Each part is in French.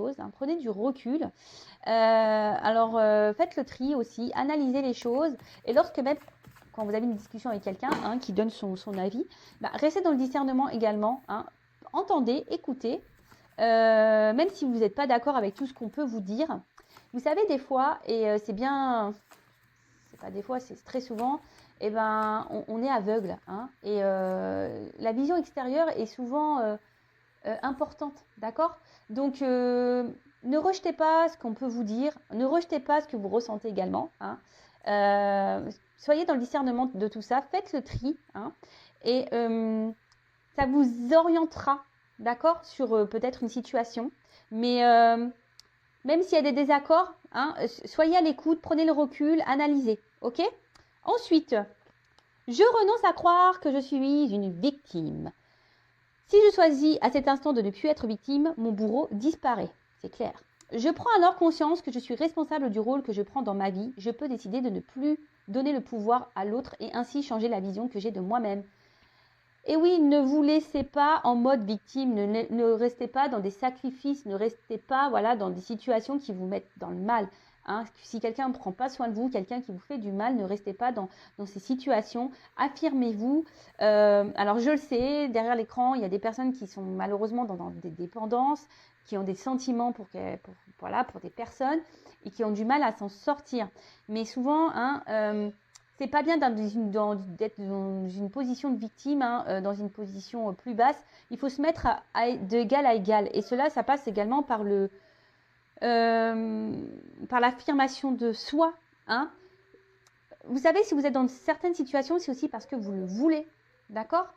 choses, hein, prenez du recul. Faites le tri aussi, analysez les choses. Et lorsque même, quand vous avez une discussion avec quelqu'un hein, qui donne son avis, restez dans le discernement également. Hein, entendez, écoutez, même si vous n'êtes pas d'accord avec tout ce qu'on peut vous dire. Vous savez, des fois, et c'est bien, c'est pas des fois, c'est très souvent, on est aveugle. Hein, et la vision extérieure est souvent importante, d'accord? Donc, ne rejetez pas ce qu'on peut vous dire, ne rejetez pas ce que vous ressentez également. Hein. Soyez dans le discernement de tout ça, faites le tri, hein, et ça vous orientera, d'accord, sur peut-être une situation. Mais même s'il y a des désaccords, hein, soyez à l'écoute, prenez le recul, analysez, ok? Ensuite, je renonce à croire que je suis une victime. Si je choisis à cet instant de ne plus être victime, mon bourreau disparaît, c'est clair. Je prends alors conscience que je suis responsable du rôle que je prends dans ma vie. Je peux décider de ne plus donner le pouvoir à l'autre et ainsi changer la vision que j'ai de moi-même. Et oui, ne vous laissez pas en mode victime, ne restez pas dans des sacrifices, ne restez pas dans des situations qui vous mettent dans le mal. Hein. Si quelqu'un ne prend pas soin de vous, quelqu'un qui vous fait du mal, ne restez pas dans ces situations. Affirmez-vous. Alors je le sais, derrière l'écran, il y a des personnes qui sont malheureusement dans des dépendances, qui ont des sentiments pour des personnes et qui ont du mal à s'en sortir. Mais souvent, c'est pas bien d'être dans une position de victime, hein, dans une position plus basse. Il faut se mettre d'égal à égal. Et cela, ça passe également par l'affirmation de soi. Hein. Vous savez, si vous êtes dans certaines situations, c'est aussi parce que vous le voulez. D'accord?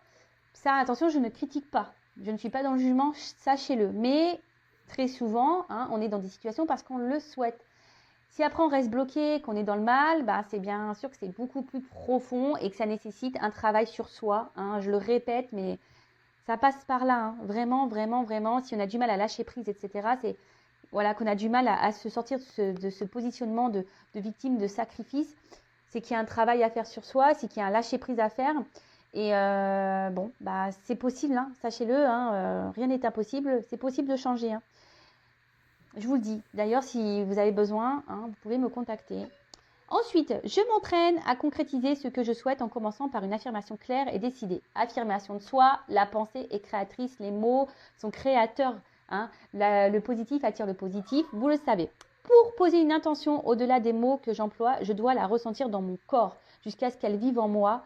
Ça, attention, je ne critique pas. Je ne suis pas dans le jugement, sachez-le. Mais très souvent, hein, on est dans des situations parce qu'on le souhaite. Si après on reste bloqué, qu'on est dans le mal, c'est bien sûr que c'est beaucoup plus profond et que ça nécessite un travail sur soi. Hein, je le répète, mais ça passe par là. Hein, vraiment, vraiment, vraiment. Si on a du mal à lâcher prise, etc., c'est qu'on a du mal à se sortir de ce positionnement de victime, de sacrifice. C'est qu'il y a un travail à faire sur soi, c'est qu'il y a un lâcher prise à faire. Et c'est possible, hein, sachez-le. Hein, rien n'est impossible. C'est possible de changer. Hein. Je vous le dis. D'ailleurs, si vous avez besoin, hein, vous pouvez me contacter. Ensuite, je m'entraîne à concrétiser ce que je souhaite en commençant par une affirmation claire et décidée. Affirmation de soi, la pensée est créatrice, les mots sont créateurs. Hein. Le positif attire le positif, vous le savez. Pour poser une intention au-delà des mots que j'emploie, je dois la ressentir dans mon corps jusqu'à ce qu'elle vive en moi.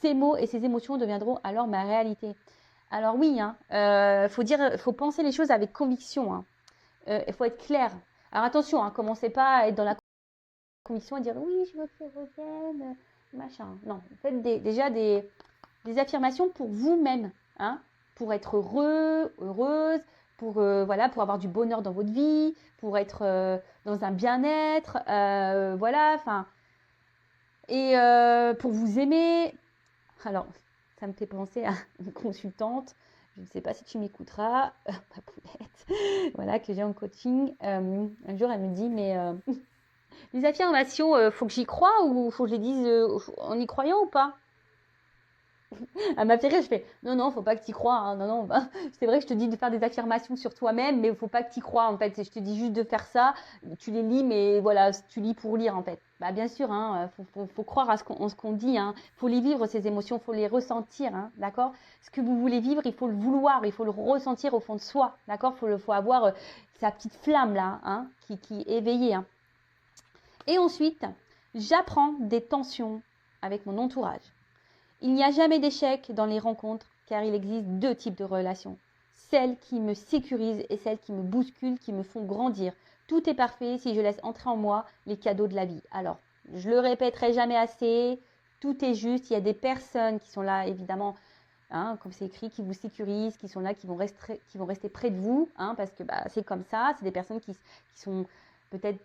Ces mots et ces émotions deviendront alors ma réalité. Alors oui, faut penser les choses avec conviction. Hein. Il faut être clair. Alors attention, hein, commencez pas à être dans la conviction et dire oui, je veux que ça revienne, machin. Non, faites déjà des affirmations pour vous-même, hein, pour être heureux, heureuse, pour avoir du bonheur dans votre vie, pour être dans un bien-être, et pour vous aimer. Alors, ça me fait penser à une consultante. Je ne sais pas si tu m'écouteras, ma poulette, que j'ai en coaching. Un jour, elle me dit, mais les affirmations, faut que j'y croie ou faut que je les dise en y croyant ou pas? Elle m'a fait rire, je fais, non, faut pas que tu y crois. Hein, non, c'est vrai que je te dis de faire des affirmations sur toi-même, mais faut pas que tu y crois, en fait. Je te dis juste de faire ça, tu les lis, mais voilà, tu lis pour lire, en fait. Bien sûr, hein, faut croire à ce qu'on dit, hein. Faut les vivre, ces émotions, faut les ressentir, hein, d'accord? Ce que vous voulez vivre, il faut le vouloir, il faut le ressentir au fond de soi, d'accord? Faut avoir sa petite flamme, là, hein, qui est éveillée, hein. Et ensuite, j'apprends des tensions avec mon entourage. Il n'y a jamais d'échec dans les rencontres car il existe deux types de relations. Celles qui me sécurisent et celles qui me bousculent, qui me font grandir. Tout est parfait si je laisse entrer en moi les cadeaux de la vie. Alors, je le répéterai jamais assez, tout est juste. Il y a des personnes qui sont là, évidemment, hein, comme c'est écrit, qui vous sécurisent, qui sont là, qui vont rester près de vous, hein, parce que c'est comme ça. C'est des personnes qui sont peut-être...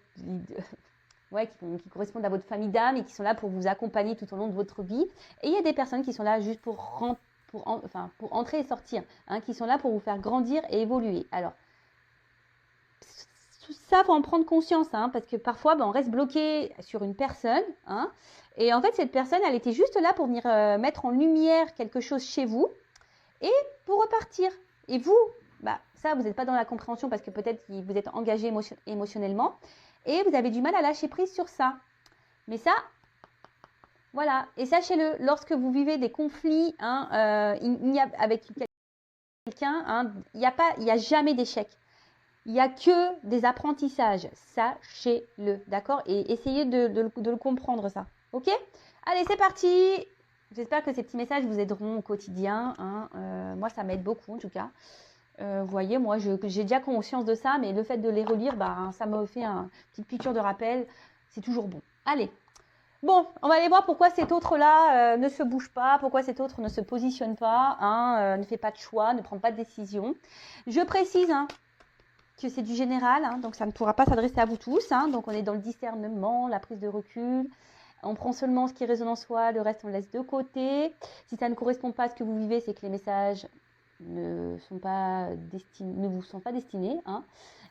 qui correspondent à votre famille d'âme et qui sont là pour vous accompagner tout au long de votre vie. Et il y a des personnes qui sont là juste pour entrer et sortir, hein, qui sont là pour vous faire grandir et évoluer. Alors, tout ça, il faut en prendre conscience, hein, parce que parfois, on reste bloqué sur une personne, hein, et en fait, cette personne, elle était juste là pour venir mettre en lumière quelque chose chez vous et pour repartir. Et vous, bah, ça, vous n'êtes pas dans la compréhension parce que peut-être vous êtes engagé émotionnellement et vous avez du mal à lâcher prise sur ça. Mais ça, voilà. Et sachez-le, lorsque vous vivez des conflits avec quelqu'un, il n'y a jamais d'échec. Il n'y a que des apprentissages. Sachez-le, d'accord? Et essayez de le comprendre, ça. Ok? Allez, c'est parti! J'espère que ces petits messages vous aideront au quotidien. Moi, ça m'aide beaucoup, en tout cas. Vous voyez, moi, j'ai déjà conscience de ça, mais le fait de les relire, ça me fait une petite piqûre de rappel. C'est toujours bon. Allez. Bon, on va aller voir pourquoi cet autre-là ne se bouge pas, pourquoi cet autre ne se positionne pas, ne fait pas de choix, ne prend pas de décision. Je précise que c'est du général, donc ça ne pourra pas s'adresser à vous tous. Donc on est dans le discernement, la prise de recul. On prend seulement ce qui résonne en soi, le reste on laisse de côté. Si ça ne correspond pas à ce que vous vivez, c'est que les messages ne vous sont pas destinés.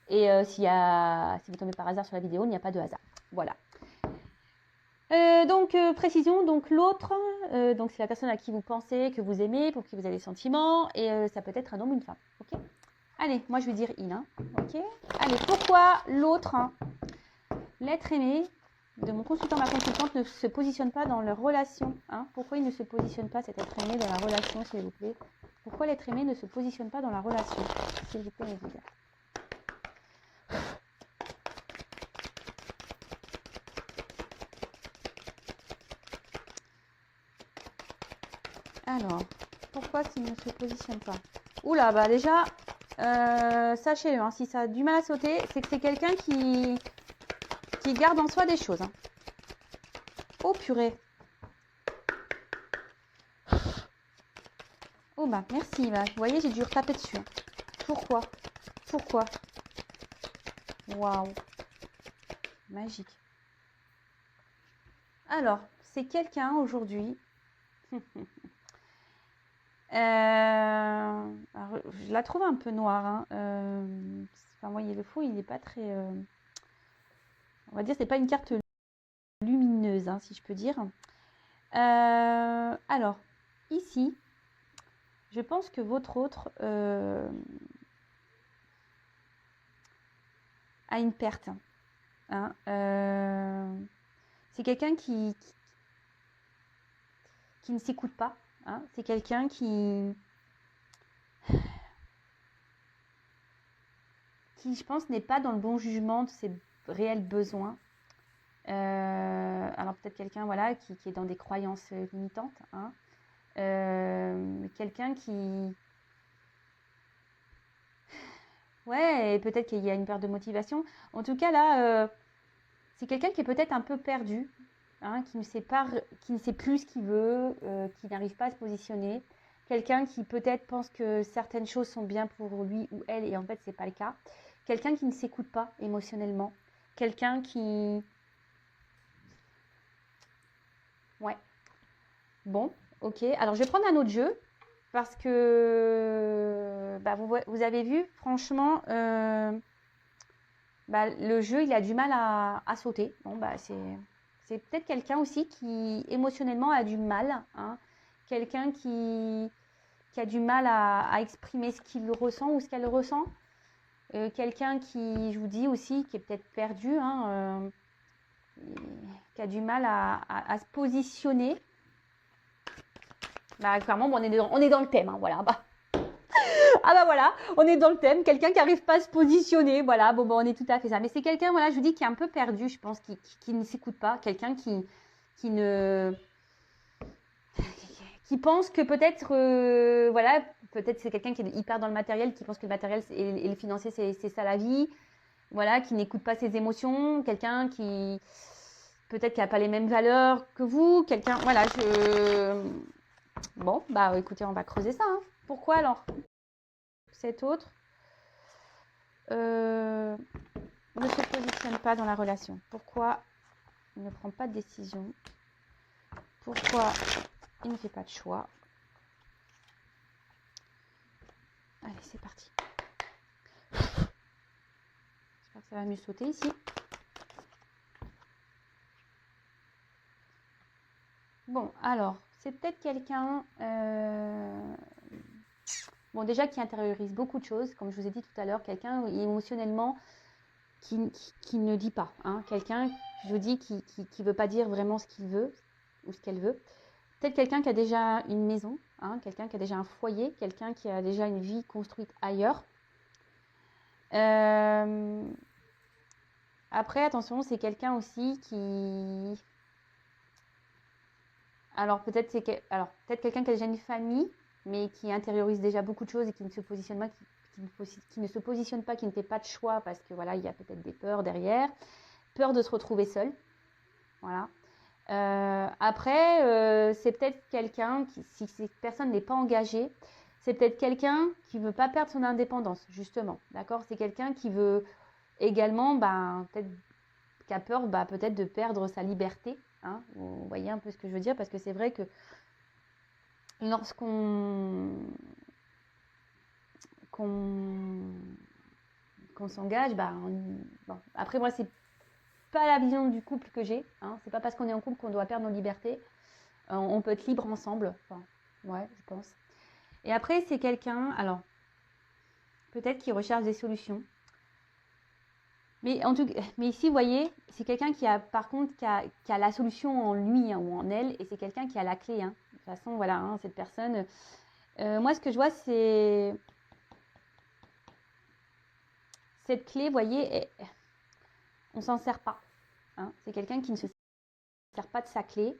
Et si vous tombez par hasard sur la vidéo, il n'y a pas de hasard. Voilà. Précision, donc l'autre, donc c'est la personne à qui vous pensez, que vous aimez, pour qui vous avez des sentiments, et ça peut être un homme ou une femme. Ok. Allez, moi je vais dire il. Ok. Allez, pourquoi l'autre, l'être aimé de mon consultant, ma consultante, ne se positionne pas dans leur relation? Pourquoi il ne se positionne pas, cet être aimé, dans la relation, s'il vous plaît? Pourquoi l'être aimé ne se positionne pas dans la relation, s'il vous plaît, mes guides? Alors, pourquoi s'il ne se positionne pas? Oula, bah déjà, sachez-le, si ça a du mal à sauter, c'est que c'est quelqu'un qui garde en soi des choses. Oh purée. Oh bah merci, vous voyez, j'ai dû retaper dessus. Pourquoi? Waouh. Magique. Alors, c'est quelqu'un aujourd'hui. Alors, je la trouve un peu noire. Enfin, vous voyez, le faux, il n'est pas très... on va dire, c'est pas une carte lumineuse, si je peux dire. Alors, ici, je pense que votre autre a une perte. C'est quelqu'un qui ne s'écoute pas. C'est quelqu'un qui, je pense, n'est pas dans le bon jugement de ses réels besoins. Alors peut-être quelqu'un qui est dans des croyances limitantes. Quelqu'un qui... Ouais, et peut-être qu'il y a une perte de motivation. En tout cas, là, c'est quelqu'un qui est peut-être un peu perdu, qui ne sait plus ce qu'il veut, qui n'arrive pas à se positionner. Quelqu'un qui peut-être pense que certaines choses sont bien pour lui ou elle, et en fait, c'est pas le cas. Quelqu'un qui ne s'écoute pas émotionnellement. Quelqu'un qui... Ouais. Bon, ok. Alors, je vais prendre un autre jeu. Parce que vous avez vu, franchement, le jeu, il a du mal à sauter. Bon, c'est peut-être quelqu'un aussi qui, émotionnellement, a du mal. Quelqu'un qui a du mal à exprimer ce qu'il ressent ou ce qu'elle ressent. Quelqu'un qui, je vous dis aussi, qui est peut-être perdu, qui a du mal à se positionner. Clairement, on est dans le thème. Voilà. Voilà, on est dans le thème. Quelqu'un qui n'arrive pas à se positionner. Voilà, on est tout à fait ça. Mais c'est quelqu'un, je vous dis, qui est un peu perdu, je pense, qui ne s'écoute pas. Quelqu'un qui pense que peut-être, peut-être c'est quelqu'un qui est hyper dans le matériel, qui pense que le matériel et le financier, c'est ça la vie. Voilà, qui n'écoute pas ses émotions. Quelqu'un qui, peut-être, qui n'a pas les mêmes valeurs que vous. Quelqu'un, Bon, écoutez, on va creuser ça. Pourquoi alors cet autre ne se positionne pas dans la relation? Pourquoi il ne prend pas de décision? Pourquoi il ne fait pas de choix? Allez, c'est parti. J'espère que ça va mieux sauter ici. Bon, alors, c'est peut-être quelqu'un Bon, déjà qui intériorise beaucoup de choses, comme je vous ai dit tout à l'heure, quelqu'un émotionnellement qui ne dit pas, hein, quelqu'un, je vous dis, qui veut pas dire vraiment ce qu'il veut ou ce qu'elle veut. Peut-être quelqu'un qui a déjà une maison, hein, quelqu'un qui a déjà un foyer, quelqu'un qui a déjà une vie construite ailleurs. Après, attention, c'est quelqu'un aussi qui... Alors peut-être quelqu'un qui a déjà une famille, mais qui intériorise déjà beaucoup de choses et qui ne se positionne pas, qui ne se positionne pas, qui ne fait pas de choix parce que voilà, il y a peut-être des peurs derrière, peur de se retrouver seul. Voilà. Après, c'est peut-être quelqu'un qui, si cette personne n'est pas engagée, c'est peut-être quelqu'un qui veut pas perdre son indépendance, justement. D'accord? C'est quelqu'un qui veut également, peut-être, qui a peur, peut-être de perdre sa liberté. Hein, vous voyez un peu ce que je veux dire, parce que c'est vrai que lorsqu'on s'engage, bon. Après moi c'est pas la vision du couple que j'ai, hein. C'est pas parce qu'on est en couple qu'on doit perdre nos libertés. On peut être libre ensemble, enfin, ouais, je pense. Et après c'est quelqu'un, alors peut-être qui recherche des solutions. Mais en tout cas, mais ici, vous voyez, c'est quelqu'un qui a, par contre, qui a la solution en lui, hein, ou en elle, et c'est quelqu'un qui a la clé. Hein. De toute façon, voilà, hein, cette personne. Moi, ce que je vois, c'est cette clé, vous voyez, on s'en sert pas. Hein. C'est quelqu'un qui ne se sert pas de sa clé,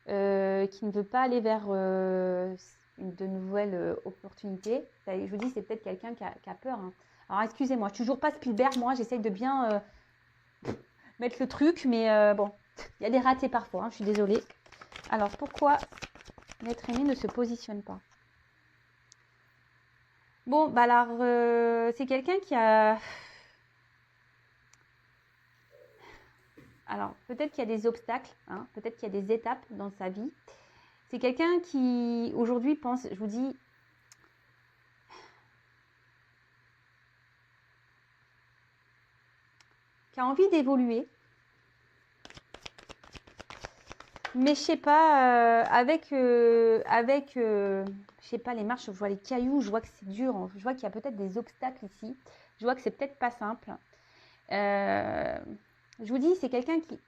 qui ne veut pas aller vers de nouvelles opportunités. Je vous dis, c'est peut-être quelqu'un qui a peur. Hein. Alors, excusez-moi, je suis toujours pas Spielberg, moi, j'essaye de bien mettre le truc, mais bon, il y a des ratés parfois, hein, je suis désolée. Alors, pourquoi l'être aimé ne se positionne pas? Bon, alors, c'est quelqu'un qui a... Alors, peut-être qu'il y a des obstacles, hein, peut-être qu'il y a des étapes dans sa vie. C'est quelqu'un qui, aujourd'hui, pense, je vous dis, qui a envie d'évoluer. Mais je sais pas, je sais pas, les marches, je vois les cailloux, je vois que c'est dur, hein. Je vois qu'il y a peut-être des obstacles ici. Je vois que c'est peut-être pas simple. Je vous dis, c'est quelqu'un qui,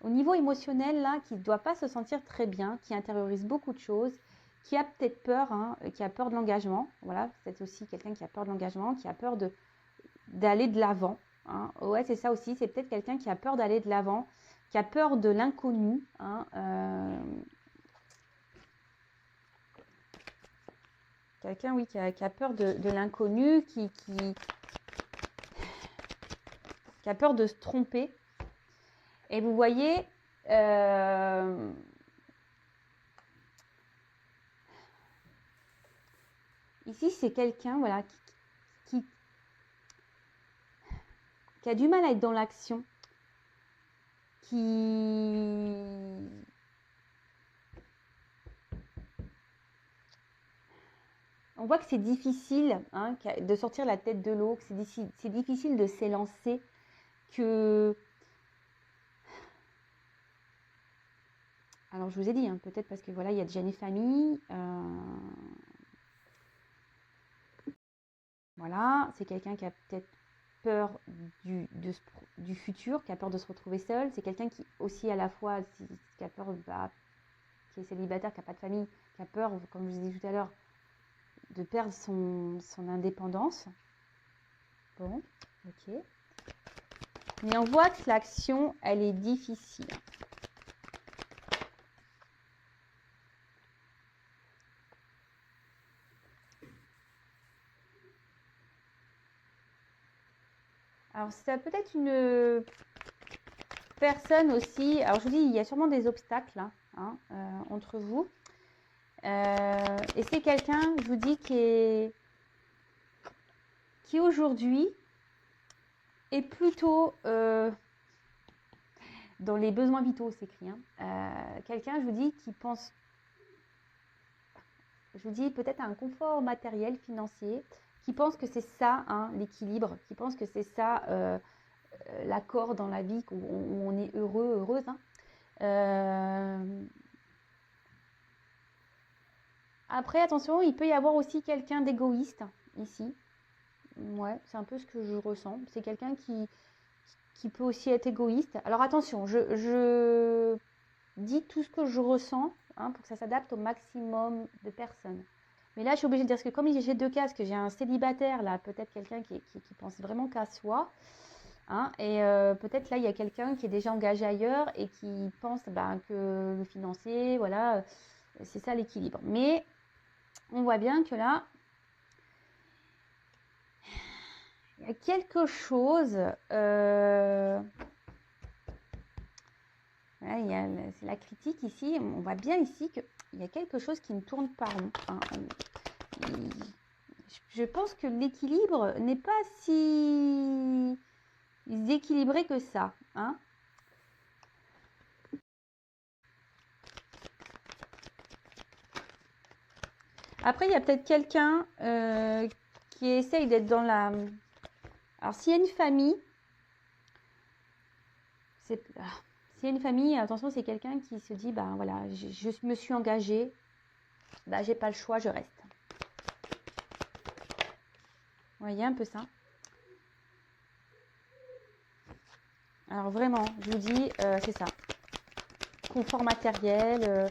au niveau émotionnel, là, qui ne doit pas se sentir très bien, qui intériorise beaucoup de choses, qui a peut-être peur, hein, qui a peur de l'engagement. Voilà, c'est aussi quelqu'un qui a peur de l'engagement, qui a peur d'aller de l'avant. Hein. Ouais, c'est ça aussi, c'est peut-être quelqu'un qui a peur d'aller de l'avant, qui a peur de l'inconnu. Hein, quelqu'un, oui, qui a peur de l'inconnu, qui a peur de se tromper. Et vous voyez, ici, c'est quelqu'un, voilà, qui a du mal à être dans l'action, on voit que c'est difficile, hein, de sortir la tête de l'eau, que c'est difficile de s'élancer, que... Alors, je vous ai dit, hein, peut-être parce que voilà, il y a déjà une famille. Voilà, c'est quelqu'un qui a peut-être peur du futur, qui a peur de se retrouver seul. C'est quelqu'un qui aussi à la fois, qui a peur, qui est célibataire, qui n'a pas de famille, qui a peur, comme je vous ai dit tout à l'heure, de perdre son indépendance. Bon, ok. Mais on voit que l'action, elle est difficile. Alors, c'est peut-être une personne aussi. Alors, je vous dis, il y a sûrement des obstacles hein, entre vous. Et c'est quelqu'un, je vous dis, qui aujourd'hui est plutôt dans les besoins vitaux, c'est écrit. Hein. Quelqu'un, je vous dis, qui pense, je vous dis, peut-être à un confort matériel, financier, qui pense que c'est ça, hein, l'équilibre, qui pense que c'est ça, l'accord dans la vie, où on est heureux, heureuse. Hein. Après, attention, il peut y avoir aussi quelqu'un d'égoïste ici. Ouais, c'est un peu ce que je ressens. C'est quelqu'un qui peut aussi être égoïste. Alors attention, je dis tout ce que je ressens hein, pour que ça s'adapte au maximum de personnes. Mais là, je suis obligée de dire, parce que comme j'ai deux cas, parce que j'ai un célibataire, là, peut-être quelqu'un qui pense vraiment qu'à soi, hein, et peut-être là, il y a quelqu'un qui est déjà engagé ailleurs et qui pense que le financier, voilà, c'est ça l'équilibre. Mais on voit bien que là, il y a quelque chose... Voilà, c'est la critique ici. On voit bien ici qu'il y a quelque chose qui ne tourne pas rond. Enfin, je pense que l'équilibre n'est pas si équilibré que ça. Hein. Après, il y a peut-être quelqu'un qui essaye d'être dans la... Alors, s'il y a une famille, s'il y a une famille, attention, c'est quelqu'un qui se dit, voilà, je me suis engagée, j'ai pas le choix, je reste. Vous voyez un peu ça. Alors vraiment, je vous dis, c'est ça. Confort matériel.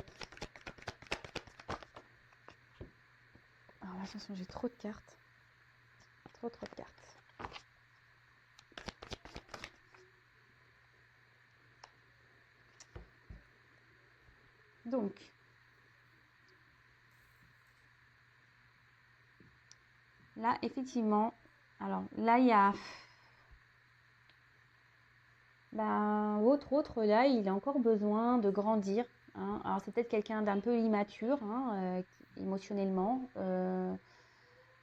Alors attention, j'ai trop de cartes. Trop de cartes. Donc, là, effectivement, alors là, il y a... autre, là, il a encore besoin de grandir. Hein. Alors, c'est peut-être quelqu'un d'un peu immature, hein, émotionnellement.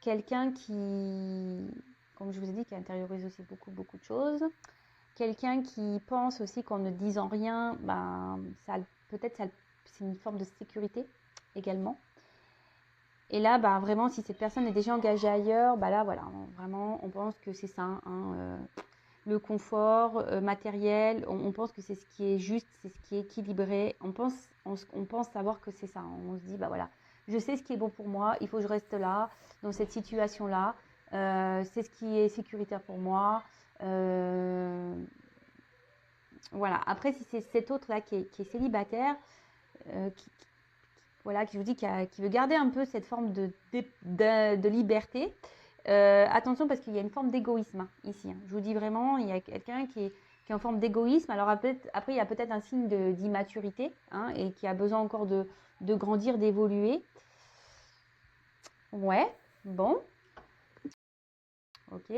Quelqu'un qui, comme je vous ai dit, qui intériorise aussi beaucoup de choses. Quelqu'un qui pense aussi qu'en ne disant rien, peut-être c'est une forme de sécurité également. Et là, vraiment, si cette personne est déjà engagée ailleurs, là, voilà, vraiment, on pense que c'est ça. Hein, le confort matériel, on pense que c'est ce qui est juste, c'est ce qui est équilibré. On pense savoir que c'est ça. On se dit, voilà, je sais ce qui est bon pour moi, il faut que je reste là, dans cette situation-là. C'est ce qui est sécuritaire pour moi. Voilà. Après, si c'est cet autre-là qui est célibataire, qui vous dit qui veut garder un peu cette forme de liberté, attention parce qu'il y a une forme d'égoïsme hein, ici. Hein. Je vous dis vraiment, il y a quelqu'un qui est en forme d'égoïsme. Alors après, il y a peut-être un signe d'immaturité hein, et qui a besoin encore de grandir, d'évoluer. Ouais, bon. Ok.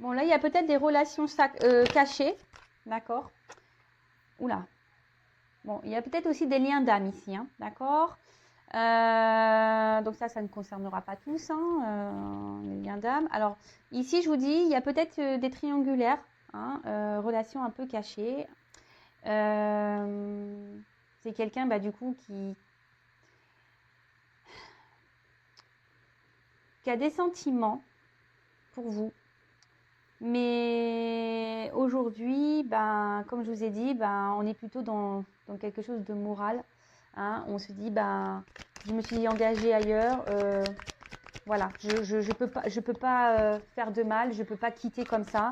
Bon, là, il y a peut-être des relations cachées. D'accord. Oula. Bon, il y a peut-être aussi des liens d'âme ici. Hein, d'accord. Donc ça ne concernera pas tous, hein, les liens d'âme. Alors, ici, je vous dis, il y a peut-être des triangulaires, hein, relations un peu cachées. C'est quelqu'un, du coup, qui a des sentiments pour vous. Mais aujourd'hui, comme je vous ai dit, on est plutôt dans quelque chose de moral. Hein. On se dit, je me suis engagée ailleurs. Voilà, je peux pas faire de mal, je peux pas quitter comme ça.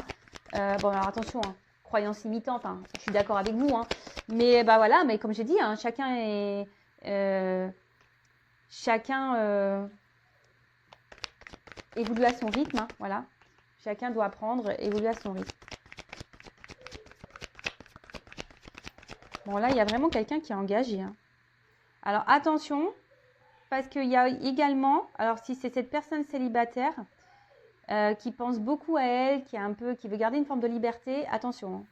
Alors attention, hein, croyance limitante, hein, je suis d'accord avec vous. Hein. Mais voilà, mais comme j'ai dit, hein, chacun évolue à son rythme. Hein, voilà. Chacun doit apprendre, évoluer à son rythme. Bon, là, il y a vraiment quelqu'un qui est engagé. Hein. Alors, attention, parce qu'il y a également, alors si c'est cette personne célibataire qui pense beaucoup à elle, qui veut garder une forme de liberté, attention. Hein.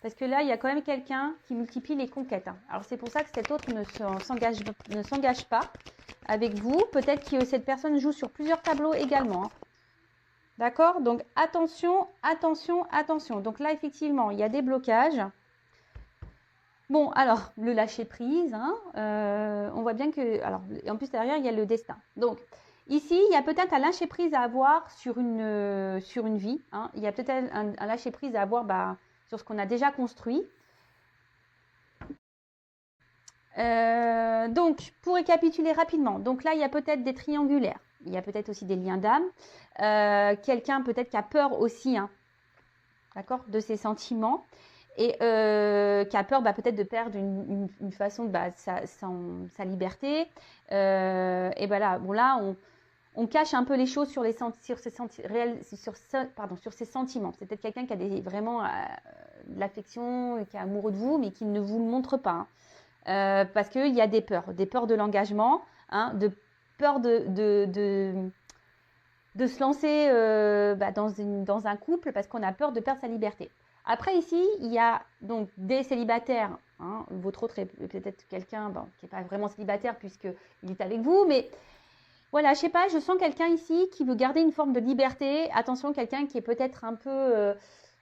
Parce que là, il y a quand même quelqu'un qui multiplie les conquêtes. Hein. Alors, c'est pour ça que cet autre ne s'engage pas avec vous. Peut-être que cette personne joue sur plusieurs tableaux également. Hein. D'accord? Donc, attention. Donc là, effectivement, il y a des blocages. Bon, alors, le lâcher-prise, hein, on voit bien que... Alors, en plus, derrière, il y a le destin. Donc, ici, il y a peut-être un lâcher-prise à avoir sur une vie. Hein. Il y a peut-être un lâcher-prise à avoir sur ce qu'on a déjà construit. Donc, pour récapituler rapidement, donc là, il y a peut-être des triangulaires. Il y a peut-être aussi des liens d'âme. Quelqu'un peut-être qui a peur aussi, hein, d'accord, de ses sentiments. Et qui a peur peut-être de perdre une façon sa liberté. Et voilà, bon là, on cache un peu les choses sur ses sentiments. C'est peut-être quelqu'un qui a vraiment de l'affection, qui est amoureux de vous, mais qui ne vous le montre pas. Hein. Parce qu'il y a des peurs de l'engagement, hein, de peur de se lancer dans un couple parce qu'on a peur de perdre sa liberté. Après, ici, il y a donc des célibataires. Hein. Votre autre est peut-être quelqu'un qui n'est pas vraiment célibataire puisqu'il est avec vous. Mais voilà, je sais pas, je sens quelqu'un ici qui veut garder une forme de liberté. Attention, quelqu'un qui est peut-être un peu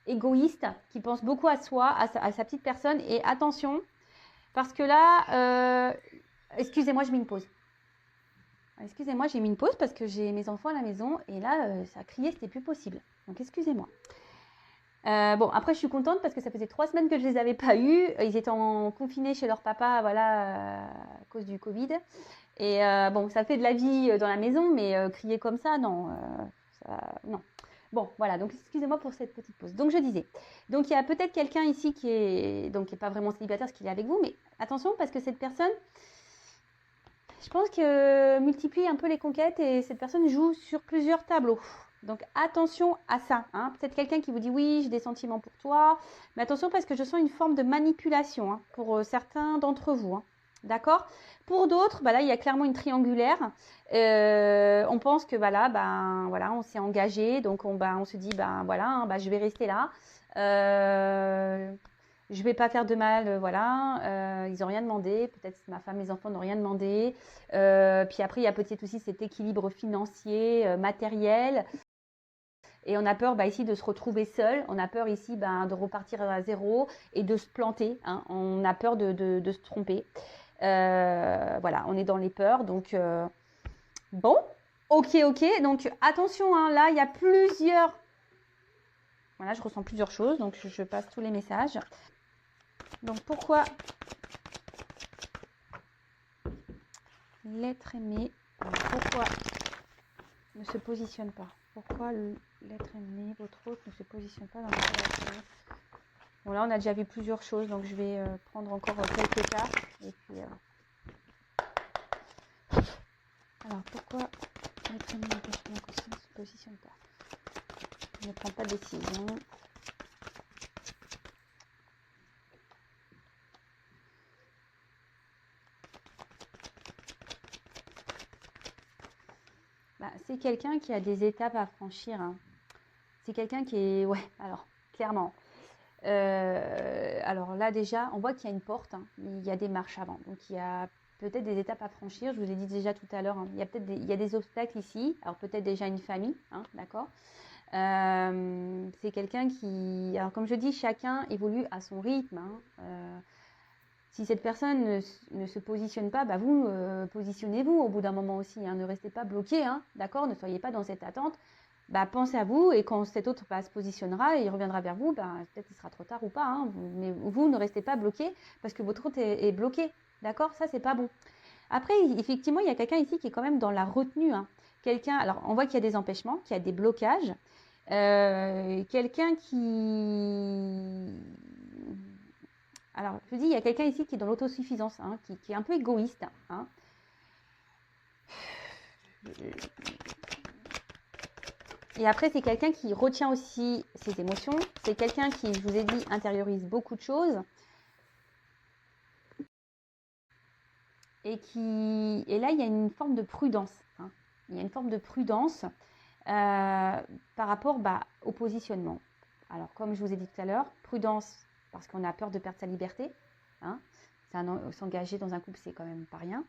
égoïste, qui pense beaucoup à soi, à sa petite personne. Et attention, parce que là, excusez-moi, je mets une pause. Excusez-moi, j'ai mis une pause parce que j'ai mes enfants à la maison et là, ça a crié, c'était plus possible. Donc, excusez-moi. Bon, après, je suis contente parce que ça faisait 3 semaines que je ne les avais pas eus. Ils étaient confinés chez leur papa, voilà, à cause du Covid. Et bon, ça fait de la vie dans la maison, mais crier comme ça, non. Non. Bon, voilà, donc excusez-moi pour cette petite pause. Donc, je disais, donc il y a peut-être quelqu'un ici qui est pas vraiment célibataire, parce qu'il est avec vous, mais attention parce que cette personne, je pense que multiplie un peu les conquêtes et cette personne joue sur plusieurs tableaux. Donc attention à ça. Hein. Peut-être quelqu'un qui vous dit oui, j'ai des sentiments pour toi. Mais attention parce que je sens une forme de manipulation pour certains d'entre vous. Hein. D'accord. Pour d'autres, là, il y a clairement une triangulaire. On pense que voilà, on s'est engagé. Donc on se dit, je vais rester là. Je ne vais pas faire de mal, voilà. Ils n'ont rien demandé. Peut-être ma femme, mes enfants n'ont rien demandé. Puis après, il y a peut-être aussi cet équilibre financier, matériel. Et on a peur ici de se retrouver seul. On a peur ici de repartir à zéro et de se planter. Hein. On a peur de se tromper. Voilà, on est dans les peurs. Donc, bon, ok. Donc, attention, hein, là, il y a plusieurs... Voilà, je ressens plusieurs choses. Donc, je passe tous les messages. Donc, pourquoi l'être aimé, pourquoi ne se positionne pas? Pourquoi l'être aimé, votre autre, ne se positionne pas dans la relation? Bon, là, on a déjà vu plusieurs choses, donc je vais prendre encore quelques cartes. Et puis, alors, pourquoi l'être aimé, ne se positionne pas? Il ne prend pas de décision. C'est quelqu'un qui a des étapes à franchir. Hein. C'est quelqu'un qui est... Ouais, alors, clairement. Alors là, déjà, on voit qu'il y a une porte. Hein. Il y a des marches avant. Donc, il y a peut-être des étapes à franchir. Je vous ai dit déjà tout à l'heure. Hein. Il y a des obstacles ici. Alors, peut-être déjà une famille. Hein, d'accord. C'est quelqu'un qui... Alors, comme je dis, chacun évolue à son rythme. Hein. Si cette personne ne se positionne pas, vous, positionnez-vous au bout d'un moment aussi. Hein. Ne restez pas bloqué, hein, d'accord? Ne soyez pas dans cette attente. Pensez à vous et quand cet autre se positionnera et il reviendra vers vous, peut-être qu'il sera trop tard ou pas. Hein, mais vous ne restez pas bloqué parce que votre autre est bloqué. D'accord? Ça, c'est pas bon. Après, effectivement, il y a quelqu'un ici qui est quand même dans la retenue. Hein. Quelqu'un, alors on voit qu'il y a des empêchements, qu'il y a des blocages. Quelqu'un qui... Alors, je vous dis, il y a quelqu'un ici qui est dans l'autosuffisance, hein, qui est un peu égoïste. Hein. Et après, c'est quelqu'un qui retient aussi ses émotions. C'est quelqu'un qui, je vous ai dit, intériorise beaucoup de choses. Et là, il y a une forme de prudence. Hein. Il y a une forme de prudence par rapport au positionnement. Alors, comme je vous ai dit tout à l'heure, prudence parce qu'on a peur de perdre sa liberté. Hein. S'engager dans un couple, c'est quand même pas rien.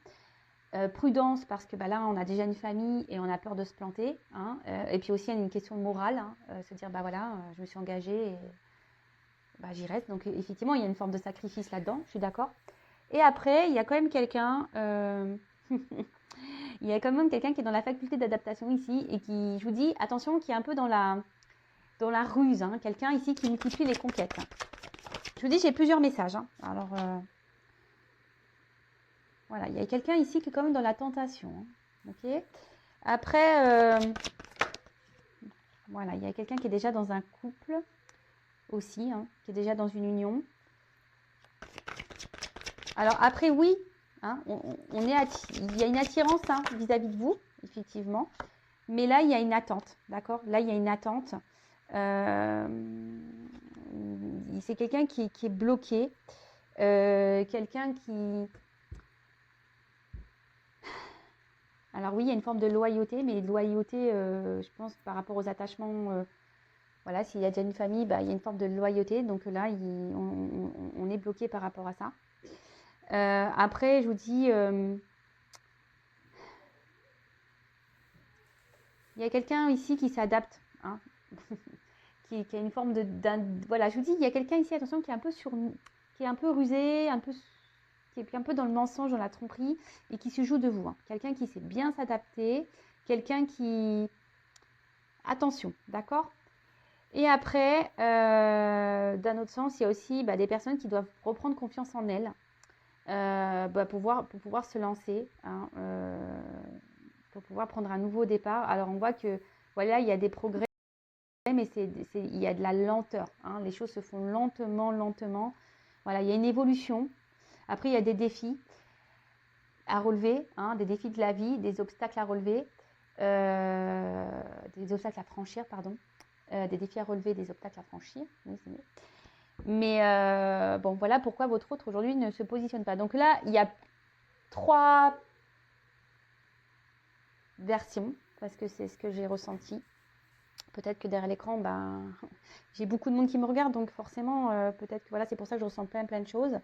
Prudence parce que là, on a déjà une famille et on a peur de se planter. Hein. Et puis aussi, il y a une question morale. Hein. Se dire, je me suis engagée. bah, j'y reste. Donc effectivement, il y a une forme de sacrifice là-dedans, je suis d'accord. Et après, il y a quand même quelqu'un, il y a quand même quelqu'un qui est dans la faculté d'adaptation ici et qui, je vous dis, attention, qui est un peu dans la ruse, hein. Quelqu'un ici qui multiplie les conquêtes. Je vous dis, j'ai plusieurs messages, hein. Alors, voilà, il y a quelqu'un ici qui est quand même dans la tentation, hein. Ok. Après, voilà, il y a quelqu'un qui est déjà dans un couple aussi, hein, qui est déjà dans une union. Alors après, oui, hein, il y a une attirance, hein, vis-à-vis de vous, effectivement. Mais là, il y a une attente, d'accord? Là, il y a une attente. C'est quelqu'un qui est bloqué. Quelqu'un qui... Alors oui, il y a une forme de loyauté, mais loyauté, je pense, par rapport aux attachements... voilà, s'il y a déjà une famille, bah, il y a une forme de loyauté. Donc là, on est bloqué par rapport à ça. Après, je vous dis... il y a quelqu'un ici qui s'adapte, hein, qui a une forme de... Voilà, je vous dis, il y a quelqu'un ici, attention, qui est un peu qui est un peu rusé, qui est un peu dans le mensonge, dans la tromperie, et qui se joue de vous, hein. Quelqu'un qui sait bien s'adapter, quelqu'un qui... Attention, d'accord? Et après, d'un autre sens, il y a aussi des personnes qui doivent reprendre confiance en elles pour pouvoir se lancer, hein, pour pouvoir prendre un nouveau départ. Alors, on voit que, voilà, il y a des progrès, mais il y a de la lenteur, hein. Les choses se font lentement, lentement. Voilà, il y a une évolution. Après, il y a des défis à relever, hein, des défis de la vie, des obstacles à relever, des obstacles à franchir, pardon. Des défis à relever, des obstacles à franchir. Oui, c'est mieux. Mais bon, voilà pourquoi votre autre aujourd'hui ne se positionne pas. Donc là, il y a 3 versions, parce que c'est ce que j'ai ressenti. Peut-être que derrière l'écran, j'ai beaucoup de monde qui me regarde, donc forcément, peut-être que voilà, c'est pour ça que je ressens plein de choses.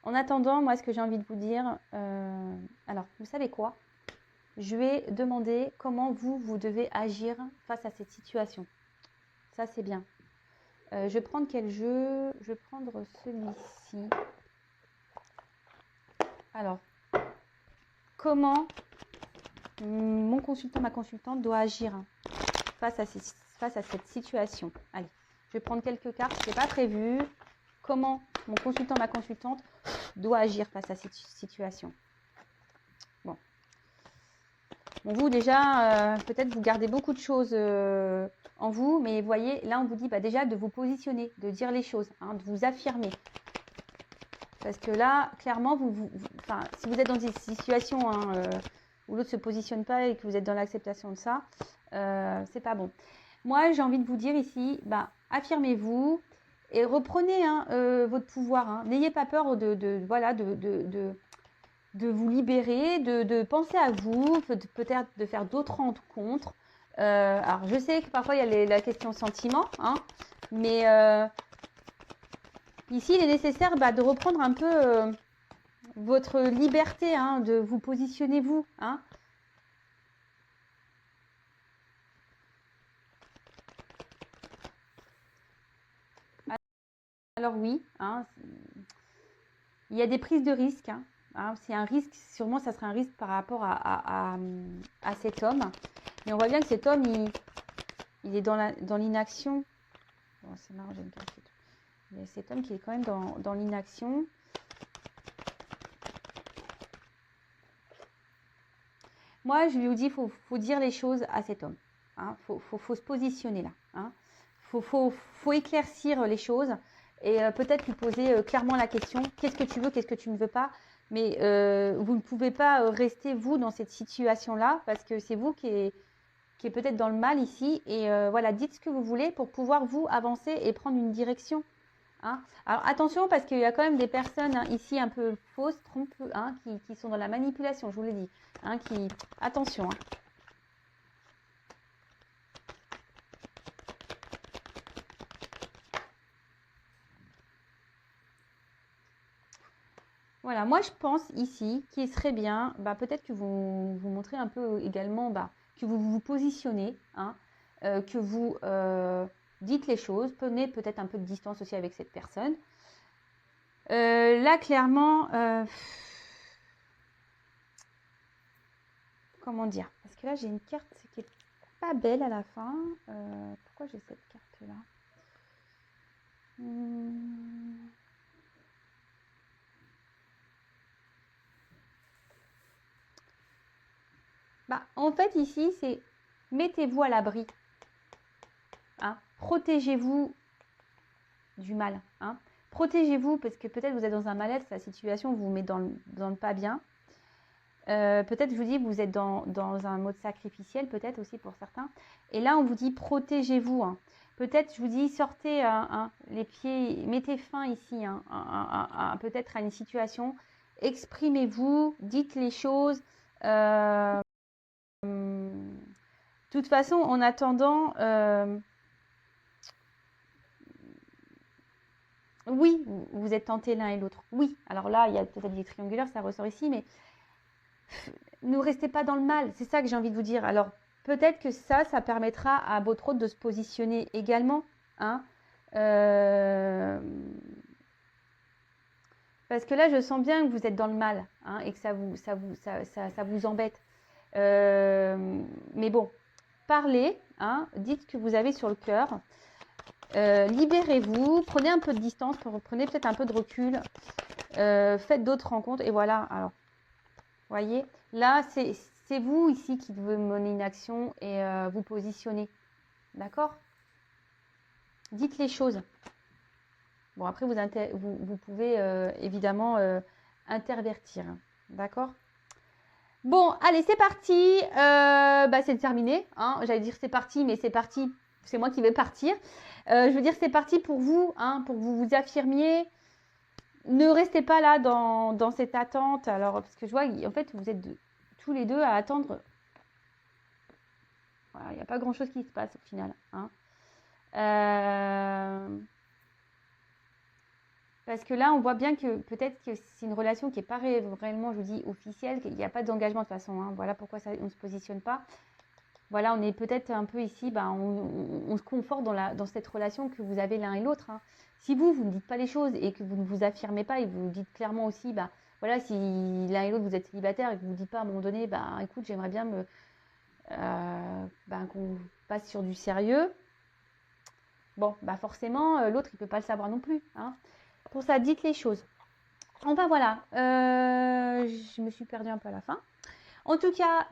En attendant, moi, ce que j'ai envie de vous dire, alors, vous savez quoi? Je vais demander comment vous devez agir face à cette situation. Ça, c'est bien. Je vais prendre quel jeu? Je vais prendre celui-ci. Alors, comment mon consultant, ma consultante doit agir face à cette situation? Allez, je vais prendre quelques cartes, ce n'est pas prévu. Comment mon consultant, ma consultante doit agir face à cette situation? Bon, vous déjà, peut-être vous gardez beaucoup de choses en vous, mais vous voyez, là on vous dit déjà de vous positionner, de dire les choses, hein, de vous affirmer. Parce que là, clairement, si vous êtes dans une situation où l'autre ne se positionne pas et que vous êtes dans l'acceptation de ça, c'est pas bon. Moi, j'ai envie de vous dire ici, affirmez-vous et reprenez votre pouvoir, hein. N'ayez pas peur de vous libérer, de penser à vous, peut-être de faire d'autres rencontres. Alors, je sais que parfois, il y a la question sentiment, hein, mais... ici, il est nécessaire de reprendre un peu votre liberté, hein, de vous positionner vous, hein. Alors oui, hein, il y a des prises de risques, hein, hein. C'est un risque, sûrement ça serait un risque par rapport à cet homme. Mais on voit bien que cet homme, il est dans l'inaction. Bon, c'est marrant, j'aime pas cet homme. Il y a cet homme qui est quand même dans l'inaction. Moi, je lui dis, faut dire les choses à cet homme. Hein. Faut se positionner là. Hein. Faut éclaircir les choses et peut-être lui poser clairement la question, qu'est-ce que tu veux, qu'est-ce que tu ne veux pas. Mais vous ne pouvez pas rester, vous, dans cette situation-là, parce que c'est vous qui est peut-être dans le mal ici. Et voilà, dites ce que vous voulez pour pouvoir, vous, avancer et prendre une direction. Hein. Alors attention, parce qu'il y a quand même des personnes ici un peu fausses, trompeuses, qui sont dans la manipulation, je vous l'ai dit. Attention. Hein. Voilà, moi je pense ici qu'il serait bien, peut-être que vous montrez un peu également, que vous vous positionnez, hein, que vous dites les choses, prenez peut-être un peu de distance aussi avec cette personne. Là, clairement, comment dire? Parce que là, j'ai une carte qui est pas belle à la fin. Pourquoi j'ai cette carte-là? Bah, en fait, ici, c'est mettez-vous à l'abri. Hein, protégez-vous du mal. Hein. Protégez-vous parce que peut-être vous êtes dans un mal-être, la situation vous met dans le pas bien. Peut-être, je vous dis, vous êtes dans un mode sacrificiel, peut-être aussi pour certains. Et là, on vous dit protégez-vous. Hein. Peut-être, je vous dis, sortez les pieds, mettez fin ici, peut-être à une situation. Exprimez-vous, dites les choses. De toute façon, en attendant, oui, vous êtes tentés l'un et l'autre. Oui, alors là, il y a peut-être des triangulaires, ça ressort ici, mais ne restez pas dans le mal. C'est ça que j'ai envie de vous dire. Alors, peut-être que ça permettra à votre hôte de se positionner également. Hein. Parce que là, je sens bien que vous êtes dans le mal hein, et que ça vous embête. Mais bon, parlez, hein, dites ce que vous avez sur le cœur. Libérez-vous, prenez un peu de distance, prenez peut-être un peu de recul, faites d'autres rencontres et voilà. Alors, voyez, là, c'est vous ici qui devez mener une action et vous positionner. D'accord? Dites les choses. Bon, après, vous pouvez évidemment intervertir. D'accord? Bon, allez, c'est parti. C'est terminé. Hein. J'allais dire c'est parti, mais c'est parti. C'est moi qui vais partir. Je veux dire, c'est parti pour vous, hein, pour que vous vous affirmiez. Ne restez pas là dans cette attente. Alors, parce que je vois, en fait, vous êtes tous les deux à attendre. Voilà, il n'y a pas grand-chose qui se passe au final. Hein. Parce que là, on voit bien que peut-être que c'est une relation qui n'est pas réellement, je vous dis, officielle, qu'il n'y a pas d'engagement de toute façon. Hein. Voilà pourquoi on ne se positionne pas. Voilà, on est peut-être un peu ici, on se conforte dans cette relation que vous avez l'un et l'autre. Hein. Si vous ne dites pas les choses et que vous ne vous affirmez pas et vous dites clairement aussi, voilà, si l'un et l'autre vous êtes célibataire et que vous ne dites pas à un moment donné, écoute, j'aimerais bien qu'on passe sur du sérieux. Bon, forcément, l'autre, il ne peut pas le savoir non plus. Hein. Pour ça, dites les choses. Enfin, voilà. Je me suis perdue un peu à la fin. En tout cas,